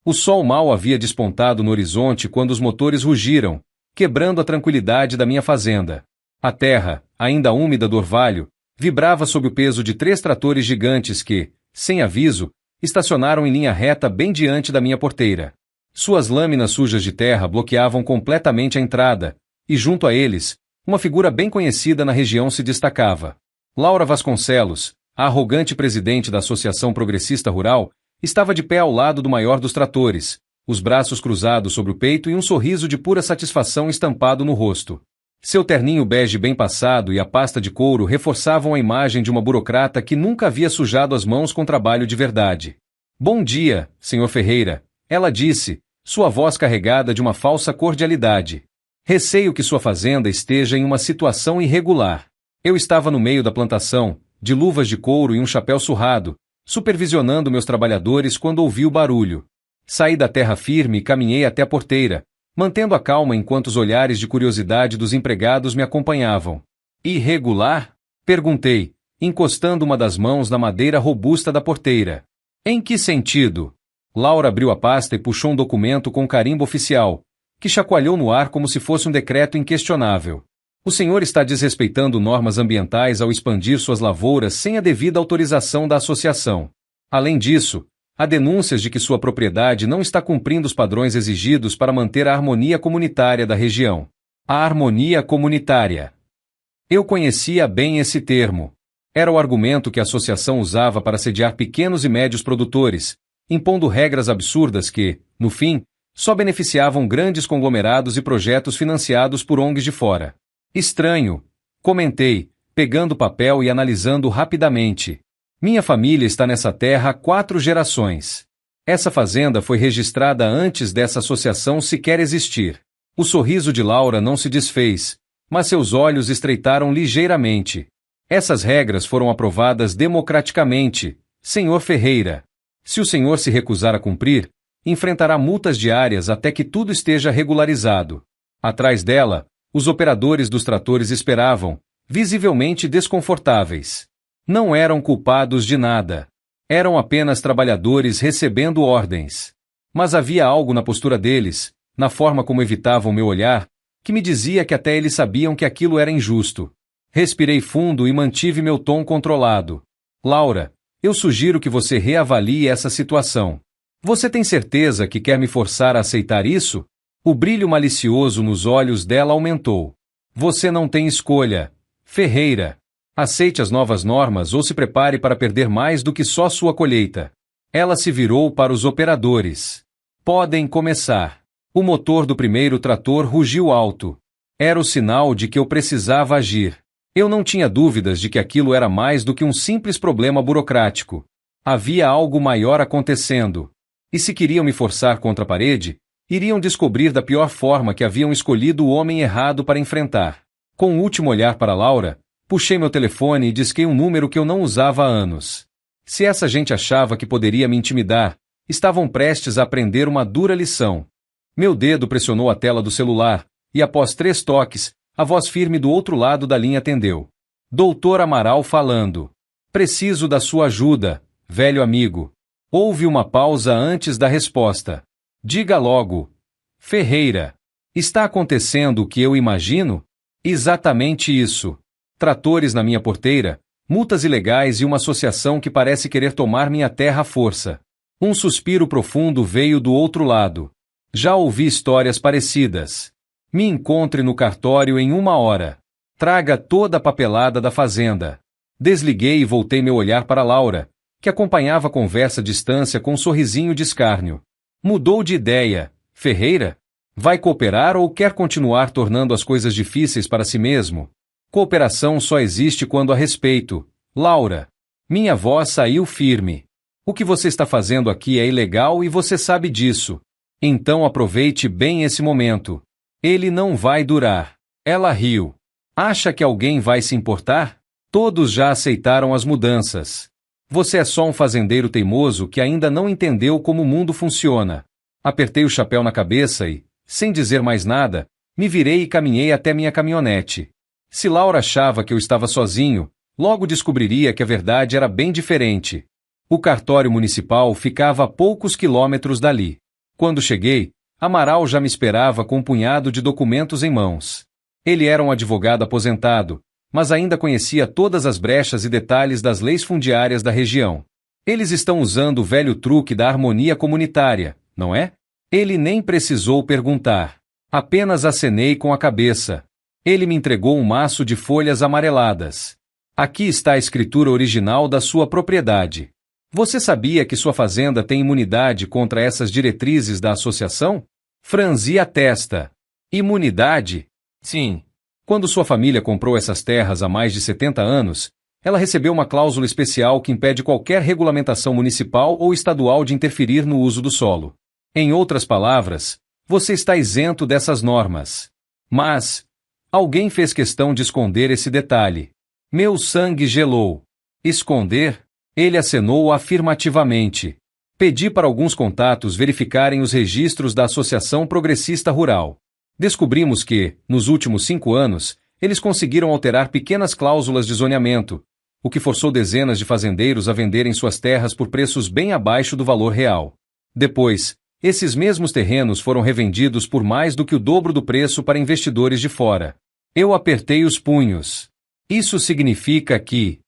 O sol mal havia despontado no horizonte quando os motores rugiram, quebrando a tranquilidade da minha fazenda. A terra, ainda úmida do orvalho, vibrava sob o peso de 3 tratores gigantes que, sem aviso, estacionaram em linha reta bem diante da minha porteira. Suas lâminas sujas de terra bloqueavam completamente a entrada, e junto a eles, uma figura bem conhecida na região se destacava. Laura Vasconcelos, a arrogante presidente da Associação Progressista Rural, estava de pé ao lado do maior dos tratores, os braços cruzados sobre o peito e um sorriso de pura satisfação estampado no rosto. Seu terninho bege bem passado e a pasta de couro reforçavam a imagem de uma burocrata que nunca havia sujado as mãos com trabalho de verdade. "Bom dia, Sr. Ferreira", ela disse, sua voz carregada de uma falsa cordialidade. "Receio que sua fazenda esteja em uma situação irregular." Eu estava no meio da plantação, de luvas de couro e um chapéu surrado, supervisionando meus trabalhadores quando ouvi o barulho. Saí da terra firme e caminhei até a porteira, mantendo a calma enquanto os olhares de curiosidade dos empregados me acompanhavam. "Irregular?" perguntei, encostando uma das mãos na madeira robusta da porteira. "Em que sentido?" Laura abriu a pasta e puxou um documento com carimbo oficial, que chacoalhou no ar como se fosse um decreto inquestionável. "O senhor está desrespeitando normas ambientais ao expandir suas lavouras sem a devida autorização da associação. Além disso, há denúncias de que sua propriedade não está cumprindo os padrões exigidos para manter a harmonia comunitária da região." A harmonia comunitária. Eu conhecia bem esse termo. Era o argumento que a associação usava para sediar pequenos e médios produtores, impondo regras absurdas que, no fim, só beneficiavam grandes conglomerados e projetos financiados por ONGs de fora. "Estranho", comentei, pegando o papel e analisando rapidamente. "Minha família está nessa terra há 4 gerações. Essa fazenda foi registrada antes dessa associação sequer existir." O sorriso de Laura não se desfez, mas seus olhos estreitaram ligeiramente. "Essas regras foram aprovadas democraticamente, Sr. Ferreira. Se o senhor se recusar a cumprir, enfrentará multas diárias até que tudo esteja regularizado." Atrás dela, os operadores dos tratores esperavam, visivelmente desconfortáveis. Não eram culpados de nada. Eram apenas trabalhadores recebendo ordens. Mas havia algo na postura deles, na forma como evitavam meu olhar, que me dizia que até eles sabiam que aquilo era injusto. Respirei fundo e mantive meu tom controlado. "Laura, eu sugiro que você reavalie essa situação. Você tem certeza que quer me forçar a aceitar isso?" O brilho malicioso nos olhos dela aumentou. "Você não tem escolha, Ferreira. Aceite as novas normas ou se prepare para perder mais do que só sua colheita." Ela se virou para os operadores. "Podem começar." O motor do primeiro trator rugiu alto. Era o sinal de que eu precisava agir. Eu não tinha dúvidas de que aquilo era mais do que um simples problema burocrático. Havia algo maior acontecendo. E se queriam me forçar contra a parede, iriam descobrir da pior forma que haviam escolhido o homem errado para enfrentar. Com um último olhar para Laura, puxei meu telefone e disquei um número que eu não usava há anos. Se essa gente achava que poderia me intimidar, estavam prestes a aprender uma dura lição. Meu dedo pressionou a tela do celular, e após 3 toques, a voz firme do outro lado da linha atendeu. "Doutor Amaral falando. Preciso da sua ajuda, velho amigo." Houve uma pausa antes da resposta. "Diga logo, Ferreira. Está acontecendo o que eu imagino?" "Exatamente isso. Tratores na minha porteira, multas ilegais e uma associação que parece querer tomar minha terra à força." Um suspiro profundo veio do outro lado. "Já ouvi histórias parecidas. Me encontre no cartório em 1 hora. Traga toda a papelada da fazenda." Desliguei e voltei meu olhar para Laura, que acompanhava a conversa à distância com um sorrisinho de escárnio. "Mudou de ideia, Ferreira? Vai cooperar ou quer continuar tornando as coisas difíceis para si mesmo?" "Cooperação só existe quando há respeito, Laura." Minha voz saiu firme. "O que você está fazendo aqui é ilegal e você sabe disso. Então aproveite bem esse momento. Ele não vai durar." Ela riu. "Acha que alguém vai se importar? Todos já aceitaram as mudanças. Você é só um fazendeiro teimoso que ainda não entendeu como o mundo funciona." Apertei o chapéu na cabeça e, sem dizer mais nada, me virei e caminhei até minha caminhonete. Se Laura achava que eu estava sozinho, logo descobriria que a verdade era bem diferente. O cartório municipal ficava a poucos quilômetros dali. Quando cheguei, Amaral já me esperava com um punhado de documentos em mãos. Ele era um advogado aposentado, mas ainda conhecia todas as brechas e detalhes das leis fundiárias da região. Eles estão usando o velho truque da harmonia comunitária, não é? Ele nem precisou perguntar. Apenas acenei com a cabeça. Ele me entregou um maço de folhas amareladas. Aqui está a escritura original da sua propriedade. Você sabia que sua fazenda tem imunidade contra essas diretrizes da associação? Franzi a testa. Imunidade? Sim. Quando sua família comprou essas terras há mais de 70 anos, ela recebeu uma cláusula especial que impede qualquer regulamentação municipal ou estadual de interferir no uso do solo. Em outras palavras, você está isento dessas normas. Mas alguém fez questão de esconder esse detalhe. Meu sangue gelou. Esconder? Ele acenou afirmativamente. Pedi para alguns contatos verificarem os registros da Associação Progressista Rural. Descobrimos que, nos últimos 5 anos, eles conseguiram alterar pequenas cláusulas de zoneamento, o que forçou dezenas de fazendeiros a venderem suas terras por preços bem abaixo do valor real. Depois, esses mesmos terrenos foram revendidos por mais do que o dobro do preço para investidores de fora. Eu apertei os punhos. Isso significa que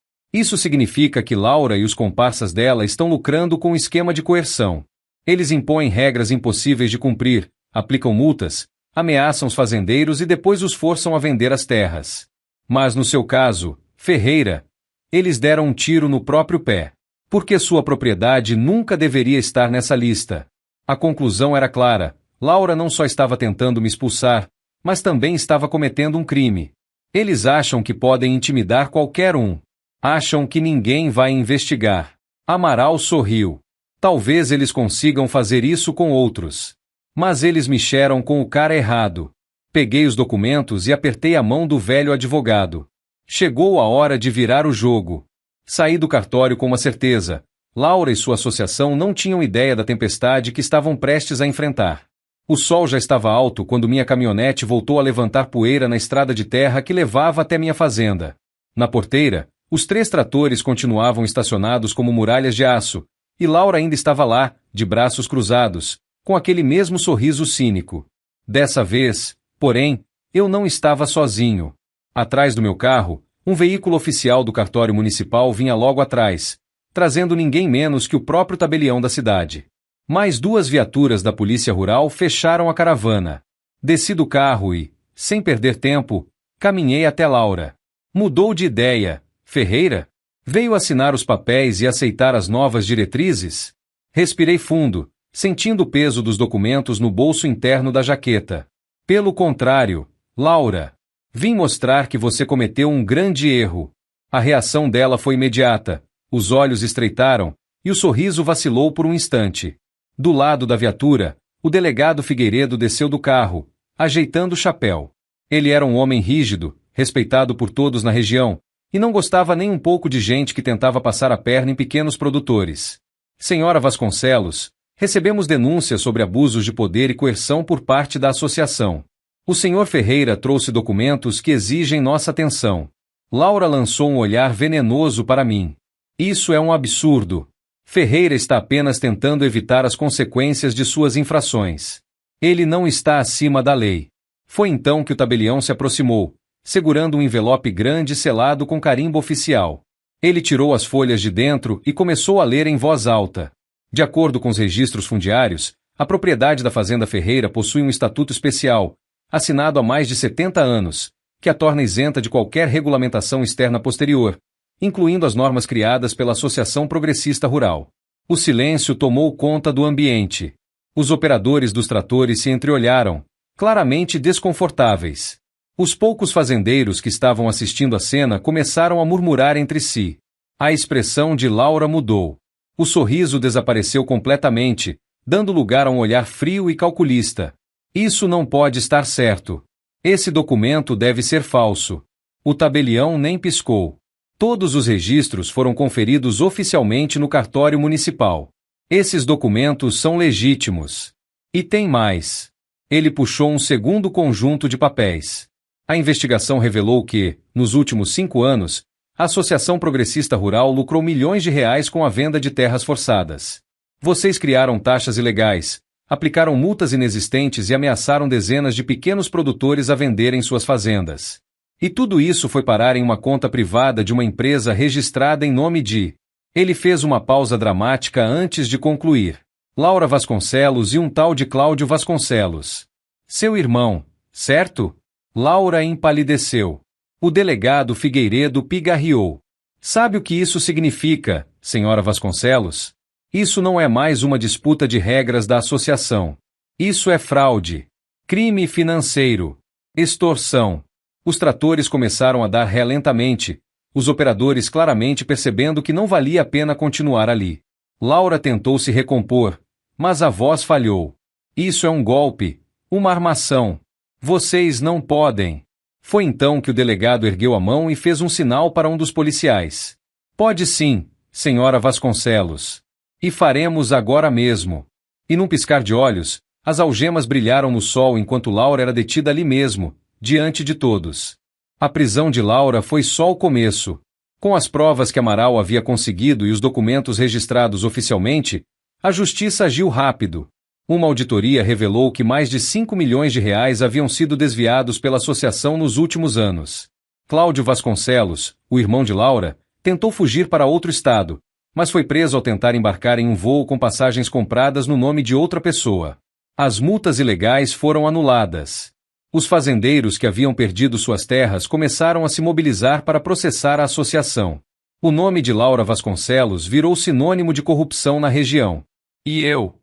Laura e os comparsas dela estão lucrando com um esquema de coerção. Eles impõem regras impossíveis de cumprir, aplicam multas, ameaçam os fazendeiros e depois os forçam a vender as terras. Mas no seu caso, Ferreira, eles deram um tiro no próprio pé. Porque sua propriedade nunca deveria estar nessa lista. A conclusão era clara: Laura não só estava tentando me expulsar, mas também estava cometendo um crime. Eles acham que podem intimidar qualquer um. Acham que ninguém vai investigar. Amaral sorriu. Talvez eles consigam fazer isso com outros. Mas eles me cheram com o cara errado. Peguei os documentos e apertei a mão do velho advogado. Chegou a hora de virar o jogo. Saí do cartório com uma certeza. Laura e sua associação não tinham ideia da tempestade que estavam prestes a enfrentar. O sol já estava alto quando minha caminhonete voltou a levantar poeira na estrada de terra que levava até minha fazenda. Na porteira, os 3 tratores continuavam estacionados como muralhas de aço, e Laura ainda estava lá, de braços cruzados, com aquele mesmo sorriso cínico. Dessa vez, porém, eu não estava sozinho. Atrás do meu carro, um veículo oficial do cartório municipal vinha logo atrás, trazendo ninguém menos que o próprio tabelião da cidade. Mais 2 viaturas da Polícia Rural fecharam a caravana. Desci do carro e, sem perder tempo, caminhei até Laura. Mudou de ideia, Ferreira? Veio assinar os papéis e aceitar as novas diretrizes? Respirei fundo, sentindo o peso dos documentos no bolso interno da jaqueta. Pelo contrário, Laura. Vim mostrar que você cometeu um grande erro. A reação dela foi imediata. Os olhos estreitaram, e o sorriso vacilou por um instante. Do lado da viatura, o delegado Figueiredo desceu do carro, ajeitando o chapéu. Ele era um homem rígido, respeitado por todos na região, e não gostava nem um pouco de gente que tentava passar a perna em pequenos produtores. Senhora Vasconcelos, recebemos denúncias sobre abusos de poder e coerção por parte da associação. O senhor Ferreira trouxe documentos que exigem nossa atenção. Laura lançou um olhar venenoso para mim. Isso é um absurdo. Ferreira está apenas tentando evitar as consequências de suas infrações. Ele não está acima da lei. Foi então que o tabelião se aproximou, segurando um envelope grande selado com carimbo oficial. Ele tirou as folhas de dentro e começou a ler em voz alta. De acordo com os registros fundiários, a propriedade da Fazenda Ferreira possui um estatuto especial, assinado há mais de 70 anos, que a torna isenta de qualquer regulamentação externa posterior, incluindo as normas criadas pela Associação Progressista Rural. O silêncio tomou conta do ambiente. Os operadores dos tratores se entreolharam, claramente desconfortáveis. Os poucos fazendeiros que estavam assistindo a cena começaram a murmurar entre si. A expressão de Laura mudou. O sorriso desapareceu completamente, dando lugar a um olhar frio e calculista. Isso não pode estar certo. Esse documento deve ser falso. O tabelião nem piscou. Todos os registros foram conferidos oficialmente no cartório municipal. Esses documentos são legítimos. E tem mais. Ele puxou um segundo conjunto de papéis. A investigação revelou que, nos últimos 5 anos, a Associação Progressista Rural lucrou milhões de reais com a venda de terras forçadas. Vocês criaram taxas ilegais, aplicaram multas inexistentes e ameaçaram dezenas de pequenos produtores a venderem suas fazendas. E tudo isso foi parar em uma conta privada de uma empresa registrada em nome de... Ele fez uma pausa dramática antes de concluir. Laura Vasconcelos e um tal de Cláudio Vasconcelos. Seu irmão, certo? Laura empalideceu. O delegado Figueiredo pigarreou. Sabe o que isso significa, senhora Vasconcelos? Isso não é mais uma disputa de regras da associação. Isso é fraude. Crime financeiro. Extorsão. Os tratores começaram a dar ré lentamente, os operadores claramente percebendo que não valia a pena continuar ali. Laura tentou se recompor, mas a voz falhou. Isso é um golpe, uma armação. Vocês não podem. Foi então que o delegado ergueu a mão e fez um sinal para um dos policiais. Pode sim, senhora Vasconcelos. E faremos agora mesmo. E num piscar de olhos, as algemas brilharam no sol enquanto Laura era detida ali mesmo, diante de todos. A prisão de Laura foi só o começo. Com as provas que Amaral havia conseguido e os documentos registrados oficialmente, a justiça agiu rápido. Uma auditoria revelou que mais de 5 milhões de reais haviam sido desviados pela associação nos últimos anos. Cláudio Vasconcelos, o irmão de Laura, tentou fugir para outro estado, mas foi preso ao tentar embarcar em um voo com passagens compradas no nome de outra pessoa. As multas ilegais foram anuladas. Os fazendeiros que haviam perdido suas terras começaram a se mobilizar para processar a associação. O nome de Laura Vasconcelos virou sinônimo de corrupção na região. E eu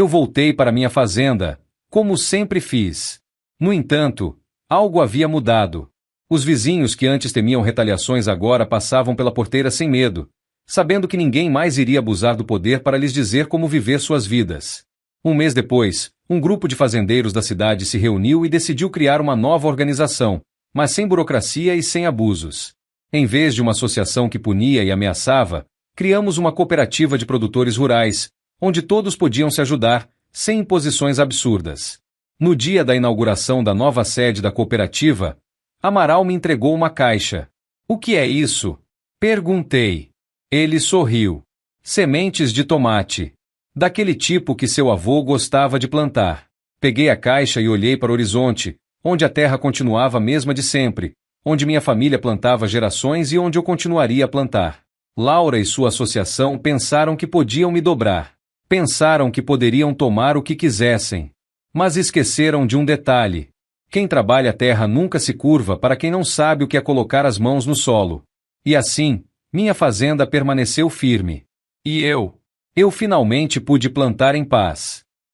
voltei para minha fazenda, como sempre fiz. No entanto, algo havia mudado. Os vizinhos que antes temiam retaliações agora passavam pela porteira sem medo, sabendo que ninguém mais iria abusar do poder para lhes dizer como viver suas vidas. Um mês depois, um grupo de fazendeiros da cidade se reuniu e decidiu criar uma nova organização, mas sem burocracia e sem abusos. Em vez de uma associação que punia e ameaçava, criamos uma cooperativa de produtores rurais, onde todos podiam se ajudar, sem imposições absurdas. No dia da inauguração da nova sede da cooperativa, Amaral me entregou uma caixa. O que é isso? Perguntei. Ele sorriu. Sementes de tomate. Daquele tipo que seu avô gostava de plantar. Peguei a caixa e olhei para o horizonte, onde a terra continuava a mesma de sempre, onde minha família plantava gerações e onde eu continuaria a plantar. Laura e sua associação pensaram que podiam me dobrar. Pensaram que poderiam tomar o que quisessem. Mas esqueceram de um detalhe. Quem trabalha a terra nunca se curva para quem não sabe o que é colocar as mãos no solo. E assim, minha fazenda permaneceu firme. E eu finalmente pude plantar em paz.